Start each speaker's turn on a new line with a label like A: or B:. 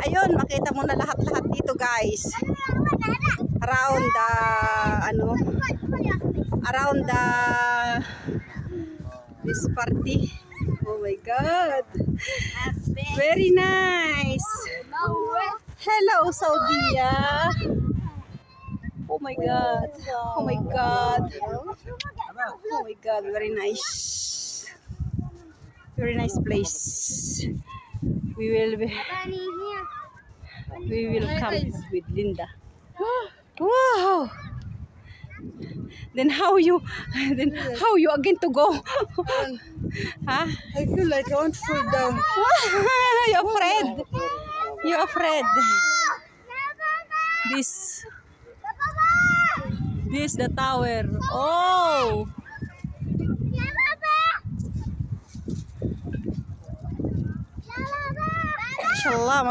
A: Ayun, makita mo na lahat-lahat dito, guys. Around the this party. Oh my God. Very nice. Hello, Saudia. Oh my God. Oh my God. Oh my God, very nice. Very nice place. We will come with Linda. Wow. Then how you again to go? Huh?
B: I feel like I want to fall down.
A: You're afraid. You're afraid. This the tower. Oh. Mashallah.